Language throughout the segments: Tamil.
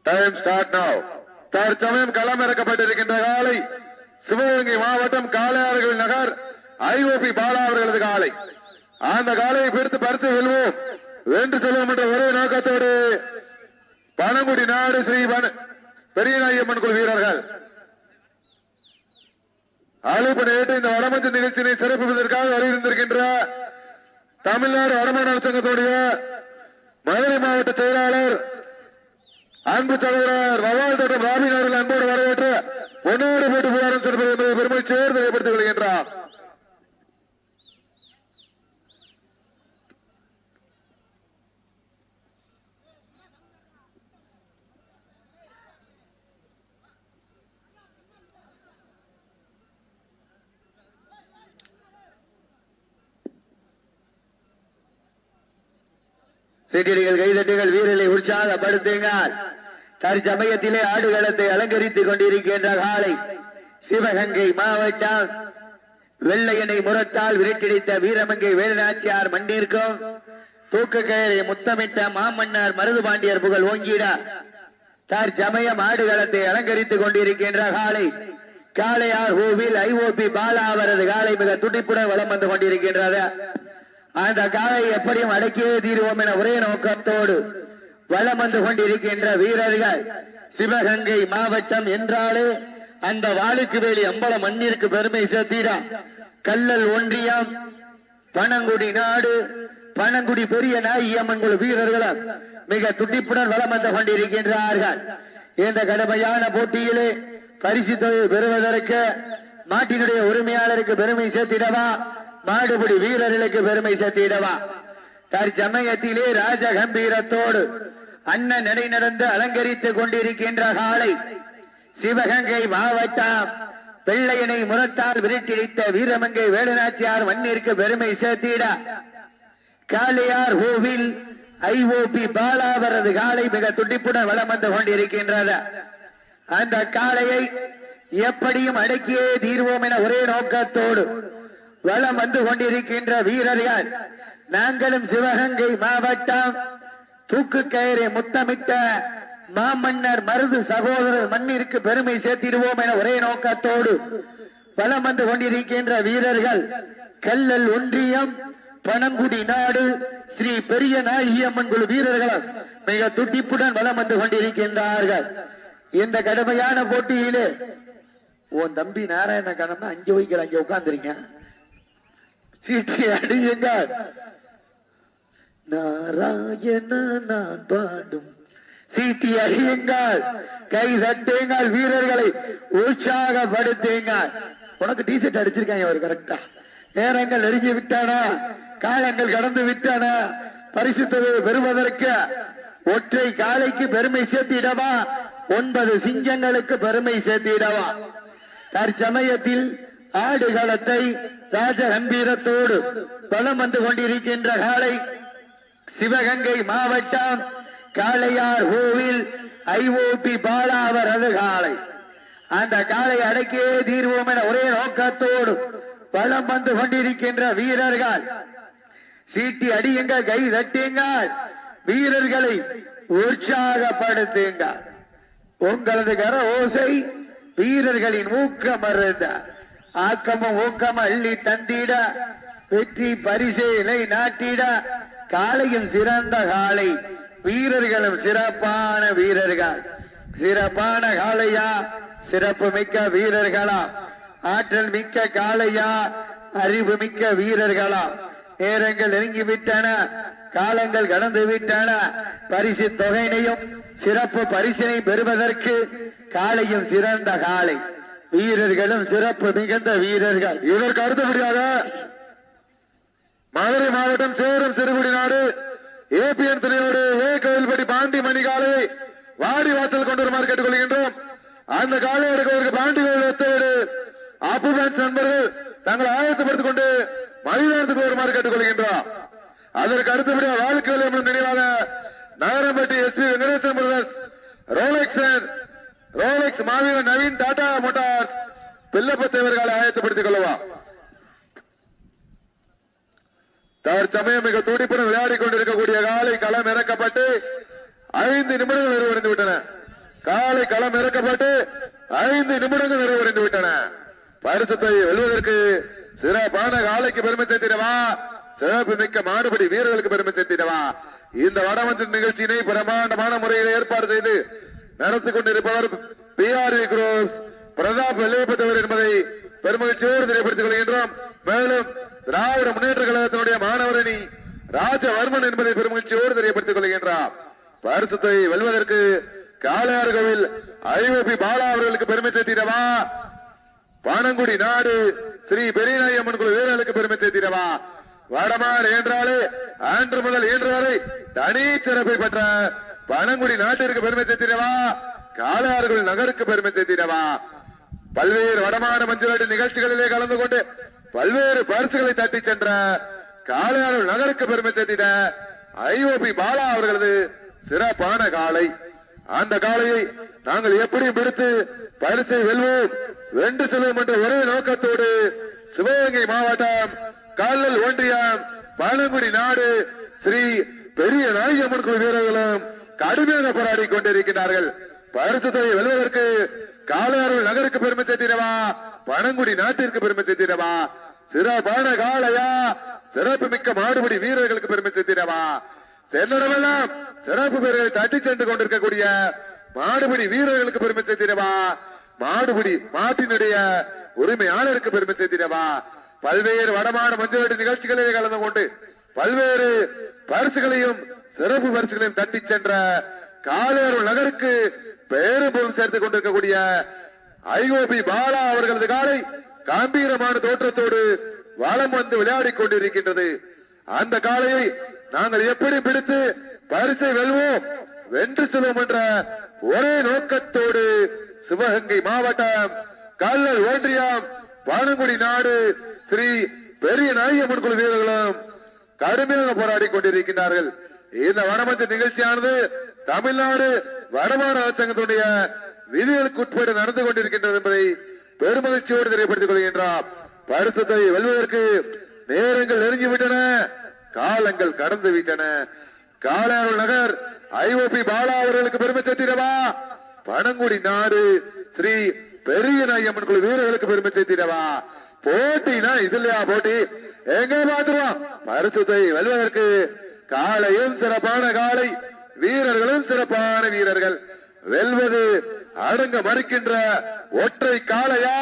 டைம் ஸ்டார்ட் நவ. தற்சமயம் களம் இறக்கப்பட்டிருக்கின்ற காலை சிவகங்கை மாவட்டம் காளையார்கள் நகர் ஐஓபி பாலா அவர்களது காலை. அந்த காலையை பிடித்து பரிசு வெல்வோம் வென்று செல்வோம் என்ற ஒரே நோக்கத்தோடு பனங்குடி நாடு ஸ்ரீ பெரியநாயம்மன் குழு வீரர்கள் அழைப்பு நேற்று இந்த வடமஞ்ச நிகழ்ச்சியை சிறப்பிப்பதற்காக வருகின்றிருக்கின்ற தமிழ்நாடு வடமாநில சங்கத்துடைய மதுரை மாவட்ட செயலாளர் அன்பு சகோதரர் வவால் தோட்டம் ராபின் அவர்கள் அன்போடு வரவேற்று பொன்னோடு போட்டு புகாரம் செல்வது என்பதை பெருமை சேர்ந்து ஏற்படுத்திக் கொள்கின்றார். சீட்டிகள் கைதட்டுகள் வீரர்களை உற்சாகப்படுத்துங்கள். தற்சமயத்திலே ஆடுகளத்தை அலங்கரித்துக் கொண்டிருக்கின்ற காலை சிவகங்கை மாவட்டம் வெள்ளையனை முரத்தால் விரட்டிடித்த வீரமங்கை வேலுநாச்சியார் மண்ணிற்கும் தூக்கு கயிறை முத்தமிட்ட மாமன்னர் மருதுபாண்டியர் புகழ் ஓங்கிட தற்சமயம் ஆடுகளத்தை அலங்கரித்துக் கொண்டிருக்கின்ற காலை காளையார் கோவில் ஐஓபி பாலா அவரது காலை மிக துடிப்புடன் வலம் வந்து கொண்டிருக்கின்றது. அந்த காலை எப்படியும் அடக்கியே தீர்வோம் என ஒரே நோக்கத்தோடு வலம் வந்து கொண்டிருக்கின்ற வீரர்கள் சிவகங்கை மாவட்டம் என்றாலே அந்த வாளுக்கு வேலி அம்பல மண்ணிற்கு பெருமை சேர்த்திட கல்லல் ஒன்றியம் பனங்குடி நாடு பனங்குடி பெரிய நாயம்மன் குழு வீரர்களும் மிக துடிப்புடன் வலம் வந்து கொண்டிருக்கின்றார்கள். இந்த கடுமையான போட்டியிலே பரிசு தொகை பெறுவதற்கு நாட்டினுடைய உரிமையாளருக்கு பெருமை சேர்த்திடவா மாடுபிடி வீரர்களுக்கு பெருமை சேர்த்திடவா? தற்சமயத்திலே ராஜ கம்பீரத்தோடு அண்ணன் நடை நடந்து அலங்கரித்துக் கொண்டிருக்கின்ற காலை சிவகங்கை மாவட்டம் வெள்ளையனை முரத்தால் விரட்டிடித்த வீரமங்கை வேலுநாச்சியார் மண்ணிற்கு பெருமை சேர்த்திட காளையார் கோவில் ஐஓபி பாலாவரது காலை மிக துடிப்புடன் வலம் வந்து கொண்டிருக்கின்றது. அந்த காளையை எப்படியும் அடக்கியே தீர்வோம் என ஒரே நோக்கத்தோடு வலம் வந்து கொண்டிருக்கின்ற வீரர்கள் நாங்களும் சிவகங்கை மாவட்டம் தூக்கு கயிறை முத்தமிட்ட மாமன்னர் மருது சகோதரர் மண்ணிற்கு பெருமை சேர்த்திடுவோம் என ஒரே நோக்கத்தோடு வலம் வந்து கொண்டிருக்கின்ற வீரர்கள் கல்லல் ஒன்றியம் பனங்குடி நாடு ஸ்ரீ பெரிய நாயம்மன் குழு வீரர்களும் மிக துடிப்புடன் வலம் வந்து கொண்டிருக்கின்றார்கள். இந்த கடுமையான போட்டியிலே உன் தம்பி நாராயண கணம்னா அங்கே வைக்கல அங்கே உட்கார்ந்துருங்க சீட்டி அடியுங்க நாராயண நான் பாடும் சீட்டி அடியுங்கள் கை தட்டுங்கள் வீரர்களை உற்சாகப்படுத்துங்கள். உனக்கு டிஷர்ட் அடிச்சிருக்காங்க அவர் கரெக்டா. நேரங்கள் நெருங்கி விட்டானா காலங்கள் கடந்து விட்டானா பரிசு தொகையை பெறுவதற்கு ஒற்றை காலைக்கு பெருமை சேர்த்திடவா 9 சிங்கங்களுக்கு பெருமை சேர்த்திடவா? தற்சமயத்தில் ஆடுகளத்தை ராஜ கம்பீரத்தோடு பலம் வந்து கொண்டிருக்கின்ற காலை சிவகங்கை மாவட்டம் காளையார் கோவில் ஐஓபி பாலா அவரது காலை. அந்த காலை அடக்கியே தீர்வோம் என ஒரே நோக்கத்தோடு பலம் வந்து கொண்டிருக்கின்ற வீரர்கள் சீட்டி அடியுங்கள் கை தட்டுங்கள் வீரர்களை உற்சாகப்படுத்துங்கள். உங்களது கர ஓசை வீரர்களின் ஊக்கம் மருந்த ஆக்கமும் ஊக்கம் அள்ளி தந்திட வெற்றி பரிசேலை நாட்டிட காலையும் சிறந்த காலை வீரர்களும் சிறப்பான வீரர்கள். சிறப்பான காளையா சிறப்பு மிக்க வீரர்களா ஆற்றல் மிக்க காளையா அறிவு மிக்க வீரர்களா? நேரங்கள் நெருங்கி விட்டன காலங்கள் கடந்து விட்டன. பரிசு தொகையினையும் சிறப்பு பரிசினை பெறுவதற்கு காலையும் சிறந்த காலை வீரர்களும் சிறப்பு மிகுந்த வீரர்கள். இதற்கு அடுத்தபடியாக மதுரை மாவட்டம் சேரும் சிறுகுடி நாடு ஏபிஎன் துணையோடு கோவில்படி பாண்டி மணி காலை வாடி வாசல் கொண்டு வருமாறு கேட்டுக்கொள்கின்றோம். அந்த காலை எடுப்பதற்கு பாண்டி கோவில் ஒத்தோடு ஆப்புபேன்ஸ் நண்பர்கள் தங்களை ஆயத்தப்படுத்திக் கொண்டு மைதானத்துக்கு வருமாறு கேட்டுக்கொள்கின்றோம். அதற்கு அடுத்தபடியாக வாழ்க்கை நினைவாக Nagarampatti SP Venkatesan brothers Rolex மாவீரன் நவீன் டாடா மோட்டார்ஸ் பிள்ளப்பத்தேவர்களை ஆயத்தப்படுத்திக் கொள்ளவா. தற்சமயம் மிக துடிப்புடன் விளையாடி கொண்டிருக்கக்கூடிய காலை களம் இறக்கப்பட்டு 5 நிமிடங்கள் நிறைவடைந்து விட்டன. காலை களம் இறக்கப்பட்டு 5 நிமிடங்கள் நிறைவடைந்து விட்டன. பரிசுத்தை வெல்வதற்கு சிறப்பான காலைக்கு பெருமை சேர்த்திடவா, சிறப்பு மிக்க மாடுபடி வீரர்களுக்கு பெருமை சேர்த்திடவா. இந்த வடமஞ்சு நிகழ்ச்சியினை பிரமாண்டமான முறையில் ஏற்பாடு செய்து நடத்தி கொண்டிருப்பவர் PRV குரூப்ஸ் பிரதாப் வெள்ளையப்பட்டவர் என்பதை பெருமகிழ்ச்சியோடு தெரியப்படுத்திக் கொள்கின்றோம். மேலும் திராவிட முன்னேற்ற கழகத்தினுடைய மாணவரணி ராஜவர்மன் என்பதை பெருமகிழ்ச்சியோடு தெரியப்படுத்திக் கொள்கின்றார். பரிசுத்தை வெல்வதற்கு காளையார்கோவில் IOP பாலா அவர்களுக்கு பெருமை சேர்த்திடவா, பானங்குடி நாடு ஸ்ரீ பெரியநாயகி அம்மன் குழு வீரர்களுக்கு பெருமை சேர்த்திடவா. வடமாடு என்றாலே அன்று முதல் இன்று வரை தனி சிறப்பை பெற்ற பனங்குடி நாட்டிற்கு பெருமை சேர்த்திடவா, காளையார்கள் நகருக்கு பெருமை சேர்த்திடவா. பல்வேறு வடமாடு மஞ்சள் நிகழ்ச்சிகளிலே கலந்து கொண்டு பல்வேறு பரிசுகளை தட்டி சென்ற காளையார்கள் நகருக்கு பெருமை சேர்த்திட IOP பாலா அவர்களது சிறப்பான காளை. அந்த காளையை நாங்கள் எப்படி பிடித்து பரிசை வெல்வோம், வென்று செல்வோம் என்ற ஒரே நோக்கத்தோடு சிவகங்கை மாவட்டம் கல்லல் ஒன்றியம் பனங்குடி நாடு ஸ்ரீ பெரிய நாயகி அம்மன் குழு வீரர்களும் கடுமையாக போராடி கொண்டிருக்கிறார்கள். பரிசுத்தை வெல்வதற்கு காளையார்கள் நகருக்கு பெருமை சேர்த்திடவா, பனங்குடி நாட்டிற்கு பெருமை சேர்த்திடவா. சிறப்பான காளையா, சிறப்பு மிக்க மாடுபடி வீரர்களுக்கு பெருமை சேர்த்திடவா. சென்றடமெல்லாம் சிறப்பு பேர்களை தட்டி சென்று கொண்டிருக்கக்கூடிய மாடுபடி வீரர்களுக்கு பெருமை சேர்த்திடவா, மாடுபடி மாட்டினுடைய உரிமையாளருக்கு பெருமை சேர்த்திடவா. பல்வேறு வடமாடு மஞ்சள் நிகழ்ச்சிகளிலே கலந்து கொண்டு பல்வேறு பரிசுகளையும் சிறப்பு பரிசுகளையும் தட்டி சென்ற காளையார்கள் நகருக்கு பேரும் சேர்த்துக் கொண்டிருக்கக்கூடிய IOP பாலா அவர்களது காலை கம்பீரமான தோற்றத்தோடு வலம் வந்து விளையாடி கொண்டிருக்கின்றது. அந்த காளையை நாங்கள் எப்படி பிடித்து பரிசை வெல்வோம், வென்று செல்வோம் என்ற ஒரே நோக்கத்தோடு சிவகங்கை மாவட்டம் கல்லல் ஒன்றியம் பனங்குடி நாடு ஸ்ரீ பெரிய நாயகி அம்மன் குழு வீரர்களும் கடுமையாக போராடி கொண்டிருக்கிறார்கள். இந்த வடமஞ்ச நிகழ்ச்சியானது தமிழ்நாடு வடமாடு சங்கத்துடைய விதிகளுக்கு உட்பட்டு நடந்து கொண்டிருக்கின்றது என்பதை பெருமகிழ்ச்சியோடு தெரியப்படுத்திக் கொள்கின்றார். பரிசுத்தை வெல்வதற்கு நேரங்கள் நெருங்கிவிட்டன, காலங்கள் கடந்து விட்டன. காளையார்கள் நகர் IOP பாலா அவர்களுக்கு பெருமை சேர்த்திடவா, பனங்குடி நாடு ஸ்ரீ பெரிய நாயகி அம்மன் குழு வீரர்களுக்கு பெருமை சேர்த்திடவா. போட்டினா இதுலயா போட்டி, எங்க பாத்துருவோம். பரிசுத்தை வெல்வதற்கு காளையும் சிறப்பான காளை, வீரர்களும் சிறப்பான வீரர்கள். வெல்வது அடங்க மறுக்கின்ற ஒற்றை காளையா,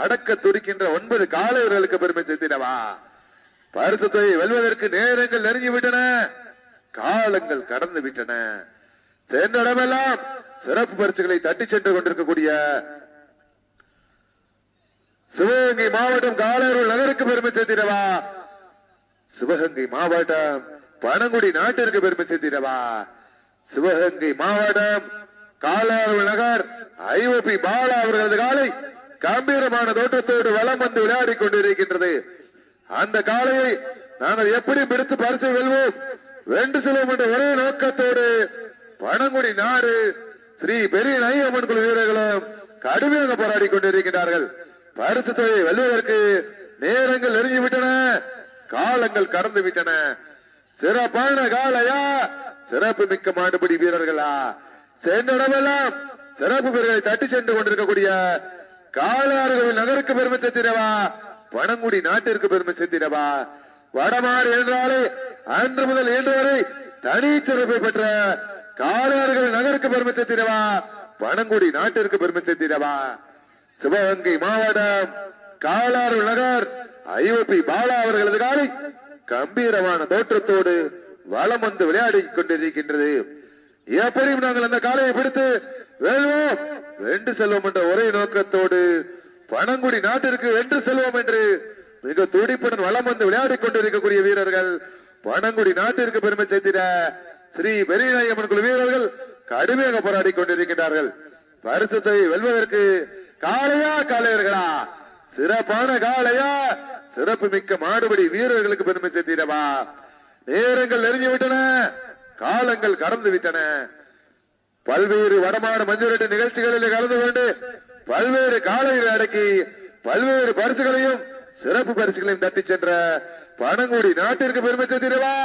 அடக்க துடிக்கின்ற 9 காளையர்களுக்கு பெருமை சேர்த்திடவா. பரிசுத்தை வெல்வதற்கு நேரங்கள் நெருங்கிவிட்டன, காலங்கள் கடந்து விட்டன. சென்ற இடமெல்லாம் சிறப்பு பரிசுகளை தட்டி சென்று கொண்டிருக்கக்கூடிய சிவகங்கை மாவட்டம் காளையார்கள் நகருக்கு பெருமை சேர்த்திடவா, சிவகங்கை மாவட்டம் பனங்குடி நாட்டிற்கு பெருமை சேர்த்திடவா. சிவகங்கை மாவட்டம் காளையார்கள் நகர் IOP பாலா அவர்களது காலை கம்பீரமான தோற்றத்தோடு வலம் வந்து விளையாடி கொண்டிருக்கின்றது. அந்த காளையை நாங்கள் எப்படி பிடித்து பரிசை வெல்வோம், வென்று செல்வோம் என்ற ஒரே நோக்கத்தோடு பனங்குடி நாடு ஸ்ரீ பெரிய நாயகி அம்மன் குழு வீரர்களும் கடுமையாக போராடி கொண்டிருக்கிறார்கள். பரிசு தொகையை வெல்வதற்கு நேரங்கள் நெருங்கிவிட்டன, காலங்கள் கடந்து விட்டன. சிறப்பான காளையா, சிறப்பு மிக்க மாடுபிடி வீரர்களா, சென்ற இடமெல்லாம் சிறப்பு பேர்களை தட்டி சென்று கொண்டிருக்கக்கூடிய காளையார்கள் நகருக்கு பெருமை சேர்த்திடவா, பனங்குடி நாட்டிற்கு பெருமை சேர்த்திடவா. வடமாறு என்றாலே அன்று முதல் இன்று வரை தனி சிறப்பை பெற்ற காளையார்கள் நகருக்கு பெருமை சேர்த்திடவா, பனங்குடி நாட்டிற்கு பெருமை சேர்த்திடவா. சிவகங்கை மாவட்டம் காளையார்கள் நகர் IOP பாலா அவர்களது காலை கம்பீரமான தோற்றத்தோடு வலம் வந்து விளையாடி கொண்டிருக்கின்றது. எப்படியும் நாங்கள் அந்த காலையை பிடித்து வெல்வோம், வென்று செல்வோம் என்ற ஒரே நோக்கத்தோடு பனங்குடி நாட்டிற்கு வென்று செல்வோம் என்று மிக துடிப்புடன் வலம் வந்து விளையாடி கொண்டிருக்கக்கூடிய வீரர்கள் பனங்குடி நாட்டிற்கு பெருமை சேர்த்திட ஸ்ரீ பெரியநாயகி அம்மன் குழு வீரர்கள் கடுமையாக போராடி கொண்டிருக்கிறார்கள். பரிசுத்தை வெல்வதற்கு காளையா காளையர்களா, சிறப்பான காளையா, சிறப்பு மிக்க மாடுபடி வீரர்களுக்கு பெருமை சேர்த்திடவா. நேரங்கள் நெருங்கிவிட்டன, காலங்கள் கடந்து விட்டன. பல்வேறு வடமாடு மஞ்சுரட்டு நிகழ்ச்சிகளில் கலந்து கொண்டு பல்வேறு காளைகளை அடக்கி பல்வேறு பரிசுகளையும் சிறப்பு பரிசுகளையும் தட்டி சென்ற பனங்குடி நாட்டிற்கு பெருமை சேர்த்திடவா,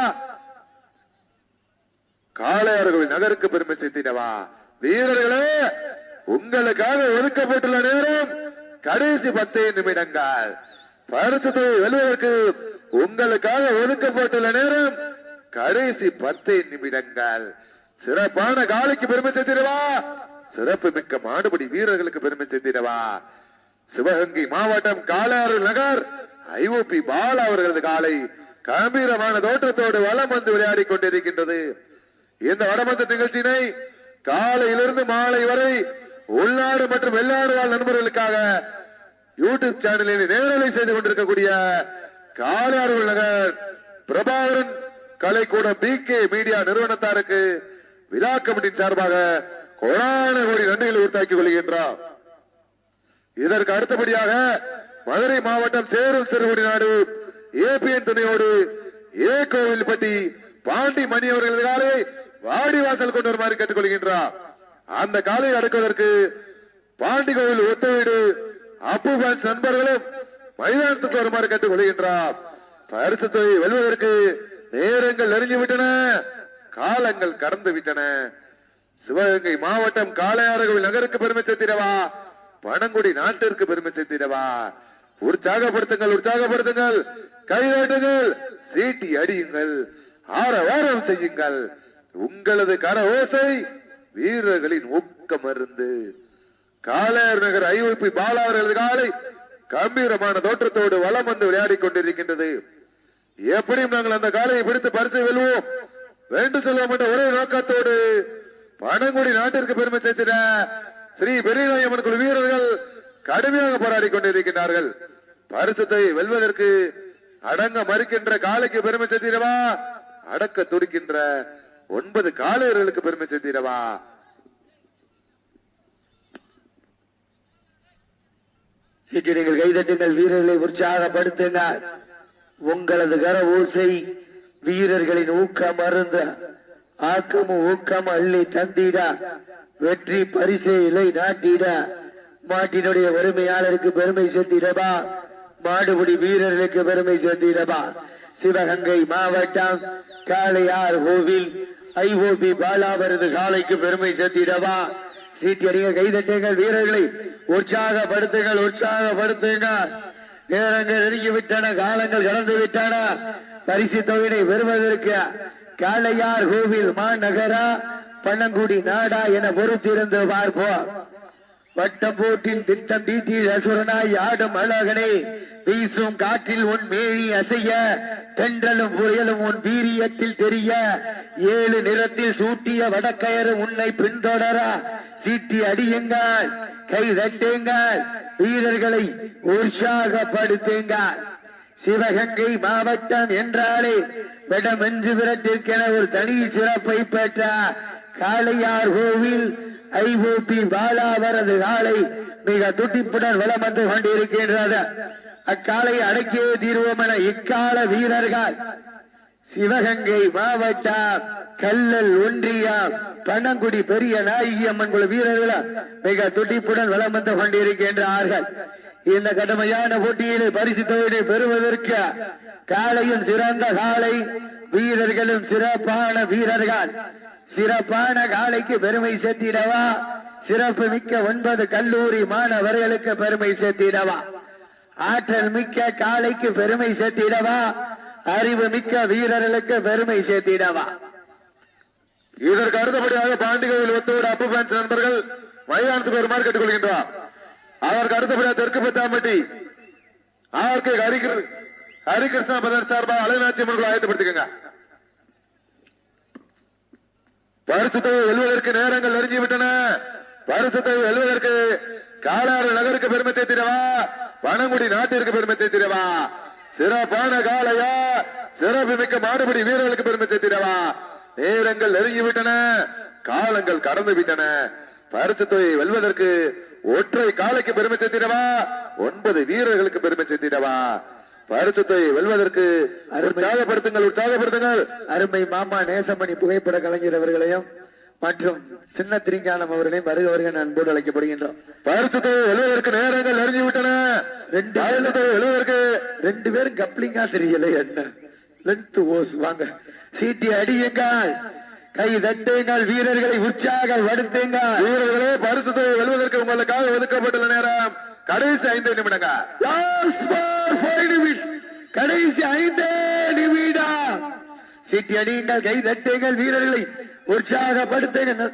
காளையார்கள் நகருக்கு பெருமை சேர்த்திடவா. வீரர்களே, உங்களுக்காக ஒதுக்கப்பட்டுள்ள நேரம் கடைசி 10 நிமிடங்கள். பரிசு தொகை வெல்வதற்கு உங்களுக்காக ஒதுக்கப்பட்டுள்ள நேரம் கடைசி 10 நிமிடங்கள். சிறப்பான காலைக்கு பெருமை சேர்த்திடவா, சிறப்பு மிக்க மாடுபடி வீரர்களுக்கு பெருமை சேர்த்திடவா. சிவகங்கை மாவட்டம் காளையாறு நகர் ஐஓபி பாலா அவர்களது காலை கம்பீரமான தோற்றத்தோடு வலம் வந்து விளையாடி கொண்டிருக்கின்றது. இந்த வடமஞ்ச நிகழ்ச்சியினை காலையிலிருந்து மாலை வரை உள்நாடு மற்றும் வெளிநாடு வாழ் நண்பர்களுக்காக யூடியூப் சேனலில் நேரலை செய்து கொண்டிருக்கக்கூடிய காளையாறு நகர் பிரபாகரன் கலைக்கூடம் BK மீடியா நிறுவனத்தாருக்கு விழா கமிட்டியின் சார்பாக கோடான கோடி நன்றிகளை உறுத்தாக்கிக் கொள்கின்றார். இதற்கு அடுத்தபடியாக மதுரை மாவட்டம் சேரும் சிறுகுடி நாடு ஏபிஎன் துணையோடு கோவில்பட்டி பாண்டி மணி அவர்களது காலை வாடிவாசல் கொண்டு வருமாறு கேட்டுக் கொள்கின்றார். அந்த காலை அடக்குவதற்கு பாண்டி கோவில் ஒத்தவீடு அப்பு பான்ஸ் நண்பர்களும் மைதானத்துக்கு வருமாறு கேட்டுக் கொள்கின்றார். பரிசு தொகை வெல்வதற்கு நேரங்கள் நெருங்கிவிட்டன, காலங்கள் கடந்து விட்டன. சிவகங்கை மாவட்டம் காளையாறு நகருக்கு பெருமை சேர்த்திடவா, பனங்குடி நாட்டிற்கு பெருமை சேர்த்திடவா. உற்சாகப்படுத்துங்கள், உற்சாகப்படுத்துங்கள், கைதாட்டுங்கள், சீட்டி அடியுங்கள், ஆரவாரம் செய்யுங்கள். உங்களது கர ஓசை வீரர்களின் ஊக்க மருந்து. காளையாறு நகர் ஐஓபி பாலா அவர்களது காலை கம்பீரமான தோற்றத்தோடு வலம் வந்து விளையாடி கொண்டிருக்கின்றது. எப்படியும் நாங்கள் அந்த காலையை பிடித்து பரிசை வெல்வோம் வேண்டும் செல்வோம் என்ற ஒரே நோக்கத்தோடு பனங்குடி நாட்டிற்கு பெருமை சேர்த்திட ஸ்ரீ பெரியநாயம்மன் குழு வீரர்கள் கடுமையாக போராடி கொண்டிருக்கிறார்கள். பரிசத்தை வெல்வதற்கு அடங்க மறுக்கின்ற காலைக்கு பெருமை சேர்த்திடவா, அடக்க துடிக்கின்ற 9 காளையர்களுக்கு பெருமை சேர்த்திடவா. சீட்டிடுங்கள், கைதட்டுங்கள், வீரர்களை உற்சாகப்படுத்துங்கள். உங்களது கர ஓசை வீரர்களின் ஊக்கம் மருந்த ஆக்கமும் ஊக்கம் அள்ளி தந்திட வெற்றி பரிசை இலை நாட்டிட மாட்டினுடைய வறுமையாளருக்கு பெருமை சேர்த்திடவா, மாடுபிடி வீரர்களுக்கு பெருமை சேர்த்திடவா. சிவகங்கை மாவட்டம் காளையார் கோவில் ஐஓபி பாலாவரது காலைக்கு பெருமை சேர்த்திடவா. சீட்டியடிகள், கைதட்டுங்கள், வீரர்களை உற்சாகப்படுத்துங்கள், உற்சாகப்படுத்துங்கள். நேரங்கள் நெருங்கிவிட்டன, காலங்கள் கடந்து விட்டன. பரிசு தொகையினை பெறுவதற்கு காளையார் கோவில் மாநகரா பனங்குடி நாடா என பொறுத்திருந்து பார்ப்போம். வட்டம் போட்டில் திட்டம் தீட்டி அசுரனாய் ஆடும் அழகனே, வீசும் காற்றில் உன் மேனி அசைய, தென்றலும் புயலும் உன் வீரியத்தில் தெரிய, 7 நிறத்தில் சூட்டிய வடக்கயறு உன்னை பின்தொடர. சீட்டி அடியுங்கள், கை தட்டுங்கள், வீரர்களை உற்சாகப்படுத்துங்கள். சிவகங்கை மாவட்டம் என்றாலே வடமஞ்சுபுரத்திற்கென ஒரு தனி சிறப்பை பெற்ற காளையார் கோவில் ஐஓபி பாலாவரது காலை மிக துடிப்புடன் வலம் வந்து கொண்டிருக்கின்றது. அக்காலை அடக்கியே தீர்வோம் என இக்கால வீரர்கள் சிவகங்கை மாவட்டம் கல்லல் ஒன்றியம் பனங்குடி பெரிய நாயகி அம்மன் குழு வீரர்கள் மிக துடிப்புடன் வலம் வந்து கொண்டிருக்கின்றார்கள். இந்த கடுமையான போட்டியிலே பரிசு தொகையை பெறுவதற்கு காலையும் சிறந்த காலை, வீரர்களும் சிறப்பான வீரர்கள். சிறப்பான காலைக்கு பெருமை சேர்த்திடவா, சிறப்பு மிக்க 9 கல்லூரி மாணவர்களுக்கு பெருமை சேர்த்திடவா, ஆற்றல் மிக்க காலைக்கு பெருமை சேர்த்திடவா, அறிவு மிக்க வீரர்களுக்கு பெருமை சேர்த்திடவா. இதற்கு அடுத்தபடியாக பாண்டிகோவில் ஒத்தோடு அப்பு பான்ஸ் நண்பர்கள் மைதானத்துக்கு வருமாறு கேட்டுக் கொள்கின்றார். அவருக்கு அடுத்தபடியாக தெற்கு பத்தாம்பட்டி ஆர்கே ஹரிகிருஷ்ணா பதர் சார்பாக அலைநாச்சி அம்மன் ஆயத்தப்படுத்திக்கங்க. பரிசுத்தை வெல்வதற்கு நேரங்கள் நெருங்கிவிட்டன. பரிசுத்தை வெல்வதற்கு காளையாறு நகருக்கு பெருமை சேர்த்திடவா, பனங்குடி நாட்டிற்கு பெருமை சேர்த்திடவா. சிறப்பான காளையா, சிறப்பு மிக்க மாடுபிடி வீரர்களுக்கு பெருமை சேர்த்திடவா. நேரங்கள் நெருங்கிவிட்டன, காலங்கள் கடந்து விட்டன. பரிசுத்தை வெல்வதற்கு ஒற்றை காலைக்கு பெருமை சேர்த்திடவா, 9 வீரர்களுக்கு பெருமை சேர்த்திடவா. பரிசுத்தை வெல்வதற்கு உற்சாகப்படுத்துங்கள், உற்சாகப்படுத்துங்கள். அருமை மாமா நேசமணி புகைப்பட கலைஞர் அவர்களையும் மற்றும் சின்ன திரிங்கானம் அவர்களையும் வருகிறவர்கள் அன்போடு அழைக்கப்படுகின்றோம். பரிசுத்தை வெல்வதற்கு நேரங்கள் நெருங்கிவிட்டன. 2 பேரும் கப்ளிங்கா தெரியல, என்ன லென்த் ஓஸ். வாங்க, சீட்டி அடியுங்கள், கை தட்டுங்கள், வீரர்களை உற்சாகப்படுத்துங்கள். வீரர்களே, பரிசு தொகை வெல்வதற்கு உங்களுக்காக ஒதுக்கப்பட்டுள்ள நேரம் கடைசி 5 நிமிடங்கள். Last for 5 minutes. கடைசி 5 நிமிடம். சீட்டி அடியுங்கள், கை தட்டுங்கள், வீரர்களை உற்சாகப்படுத்துங்கள்.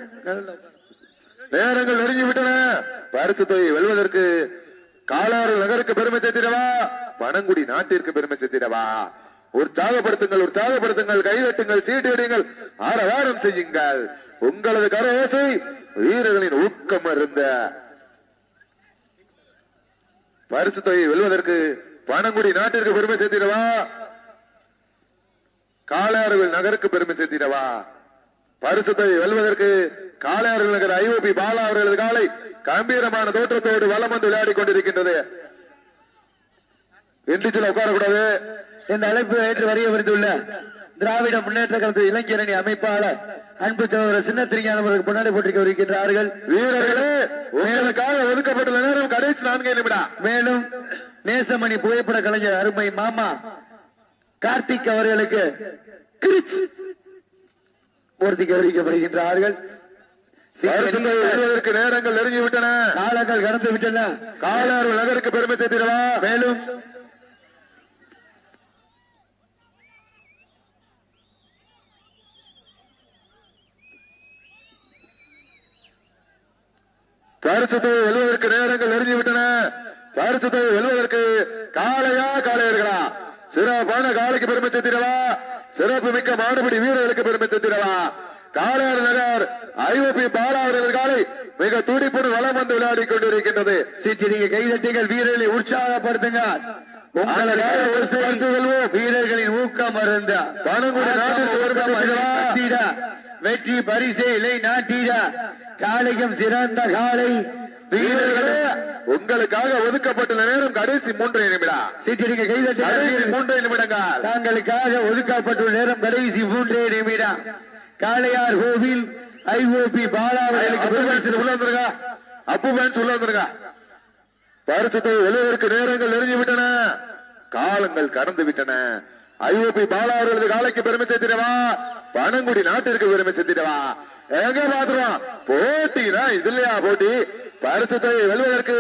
நேரங்கள் நெருங்கிவிட்டன. பரிசு தொகை வெல்வதற்கு காலாறு நகருக்கு பெருமை சேர்த்திடவா, பனங்குடி நாட்டிற்கு பெருமை சேர்த்திடவா? உற்சாகப்படுத்துங்கள், உற்சாகப்படுத்துங்கள், கைதட்டுங்கள், சீட்டிடுங்கள், ஆரவாரம் செய்யுங்கள். உங்களது கரவோசை வீரர்களின் ஊக்கம் இருந்த பரிசு தொகை வெல்வதற்கு பனங்குடி நாட்டிற்கு பெருமை சேர்த்திடவா, காலாறுகள் நகருக்கு பெருமை சேர்த்திடவா? பரிசு தொகை வெல்வதற்கு காளையார்கள் நகர் ஐஓபி பாலா அவர்களது காலை கம்பீரமான தோற்றத்தோடு வலம் வந்து விளையாடி கொண்டிருக்கின்றது. எந்திரிச்சில உட்காரக்கூடாது. இந்த அழைப்பு ஏற்று வரிய வருந்துள்ள திராவிட முன்னேற்ற கழக இளைஞரணி அமைப்பாளர் அன்பு சகோதரர் சின்னத்திரிஞானம் அவர்களுக்கு முன்னாடி போட்டிருக்க வருகின்றார்கள். வீரர்களே, உங்களுக்காக ஒதுக்கப்பட்டுள்ள நேரம் கடைசி 4 நிமிடம். மேலும் நேசமணி புகைப்பட கலைஞர் அருமை மாமா கார்த்திக் அவர்களுக்கு மூர்த்திக்கு அறிவிக்கப்படுகின்றார்கள். நேரங்கள் நெருங்கிவிட்டன, காலங்கள் கடந்து விட்டன. காலாறு நகருக்கு பெருமை சேர்த்திடவா? மேலும் பரிசு தொகை வெல்வதற்கு நேரங்கள் நெருங்கிவிட்டன. பரிசு தொகை வெல்வதற்கு காளையா காளையர்களா? சிறப்பான காலைக்கு பெருமை சேர்த்திடவா, சிறப்பு மிக்க மாடுபிடி வீரர்களுக்கு பெருமை சேர்த்திடவா? காளையார் நகர் ஐஓபி பாலா அவர்கள் காலை மிக துடிப்புடன் வலம் வந்து விளையாடி கொண்டிருக்கின்றது. சீட்டிடிங்க, கைதட்டுங்கள், வீரர்களை உற்சாகப்படுத்துங்க. வீரர்களின் ஊக்கம் அருந்த வெற்றி பரிசை இலை நாட்டிட காலையும் சிறந்த காலை. வீரர்களே, உங்களுக்காக ஒதுக்கப்பட்டுள்ள நேரம் கடைசி 3 நிமிடம். சீட்டிடிங்க, கைதட்டுங்கள், 3 நிமிடங்கள். தாங்களுக்காக ஒதுக்கப்பட்டுள்ள நேரம் கடைசி 3 நிமிடம். காளையார் கோவில் ஐஓபி பாலா அவர்களுக்கு உள்ள வந்துருங்க. அப்பு பேன்ஸ் உள்ள வந்துருங்க. பரிசு தொகை வெல்வதற்கு நேரங்கள் நெருங்கிவிட்டன, காலங்கள் கடந்து விட்டன. ஐஓபி பாலா அவர்களது காலைக்கு பெருமை சேர்த்திடவா, பனங்குடி நாட்டிற்கு பெருமை சேர்த்திடவா? எங்க பாத்துறோம் போட்டினா இது இல்லையா போட்டி? பரிசு தொகை வெல்வதற்கு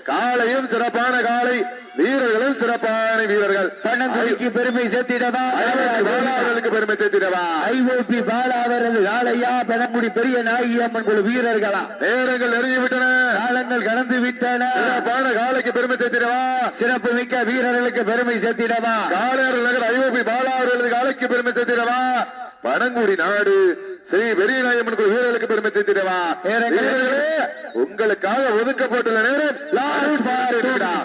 காலையும் சிறப்பான காலை, வீரர்களும் சிறப்பான வீரர்கள். பனங்குடிக்கு பெருமை சேர்த்திடவா, அவர்களுக்கு பெருமை சேர்த்திடவா? ஐஓபி பாலா அவரது காலையா, பனங்குடி பெரிய நாயகி அம்மன் குழு வீரர்களா? நேரங்கள் நெருங்கிவிட்டன, காலங்கள் கடந்து விட்டன. சிறப்பான காலைக்கு பெருமை சேர்த்திடவா, சிறப்பு மிக்க வீரர்களுக்கு பெருமை சேர்த்திடவா? காளையார் நகர் ஐஓபி பாலா அவர்களது காலைக்கு பெருமை சேர்த்திடவா, பனங்குடி நாடு ஸ்ரீ பெரியநாயம்மன் குழு வீரர்களுக்கு பெருமை சேர்த்திடவா? உங்களுக்காக ஒதுக்கப்பட்டுள்ள நேரம்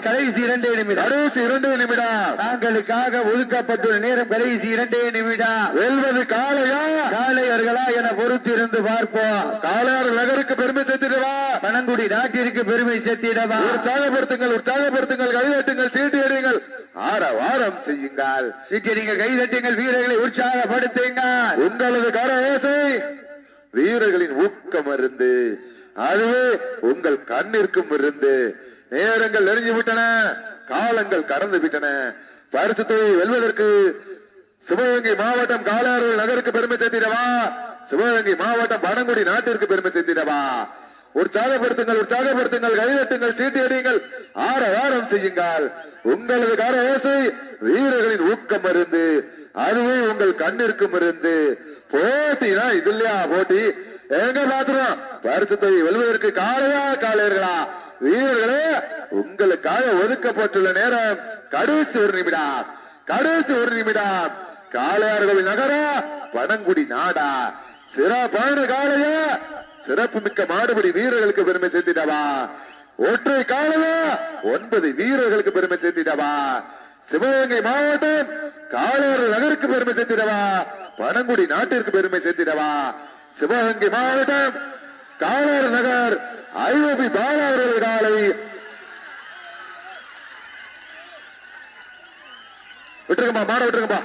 கடைசி 2 நிமிடம். கடைசி 2 நிமிடம். தாங்களுக்காக ஒதுக்கப்பட்டுள்ள நேரம் கடைசி 2 நிமிடம். வெல்வது காளையா காளையர்களா என பொறுத்திருந்து பார்ப்போம். காளையார் நகருக்கு பெருமை சேர்த்திடவா, பனங்குடி நாட்டிற்கு பெருமை சேர்த்திடவா? உற்சாகப்படுத்துங்கள், உற்சாகப்படுத்துங்கள், கைதட்டுங்கள், சீட்டு அடியுங்கள், ஆரவாரம் செய்யுங்கள். சீட்டிடுங்கள், கைதட்டுங்கள், வீரர்களை உற்சாகப்படுத்துங்கள். உங்களது கரவோசை வீரர்களின் ஊக்கம் இருந்து, அதுவே உங்கள் கண்ணிற்கும் இருந்து. நேரங்கள் நெருங்கி விட்டன, காலங்கள் கடந்து விட்டன. பரிசு தொகை வெல்வதற்கு சிவகங்கை மாவட்டம் காளையார் நகருக்கு பெருமை சேர்த்திடவா, சிவகங்கை மாவட்டம் பனங்குடி நாட்டிற்கு பெருமை சேர்த்திடவா? உற்சாகப்படுத்துங்கள், உற்சாகப்படுத்துங்கள், கைதட்டுங்கள், சீட்டி அடியுங்கள், ஆரவாரம் செய்யுங்கள். உங்களது கரவோசை வீரர்களின் ஊக்கம் இருந்து, அதுவே உங்கள் கண்ணிற்கும் இருந்து. போட்டினா இது இல்லையா போட்டி? எங்க பாத்துறோம் பரிசு தொகை வெல்வதற்கு காளையா காளையர்களா? வீரர்களே, உங்களுக்காக ஒதுக்கப்பட்டுள்ள நேரம் கடைசி 1 நிமிடம். கடைசி 1 நிமிடம். காளையார்கள் நகரா, பனங்குடி நாடா? சிறப்பான காளையா, சிறப்பு மிக்க மாடுபிடி வீரர்களுக்கு பெருமை சேர்த்திடவா? ஒற்றை காளையா, 9 வீரர்களுக்கு பெருமை சேர்த்திடவா? சிவகங்கை மாவட்டம் காளையார் நகருக்கு பெருமை சேர்த்திடவா, பனங்குடி நாட்டிற்கு பெருமை சேர்த்திடவா? சிவகங்கை மாவட்டம் காளையார் நகர் ஐஓபி பாலா அவர்கள் காலை விட்டுருங்கப்பா, மாட விட்டுருங்கப்பா.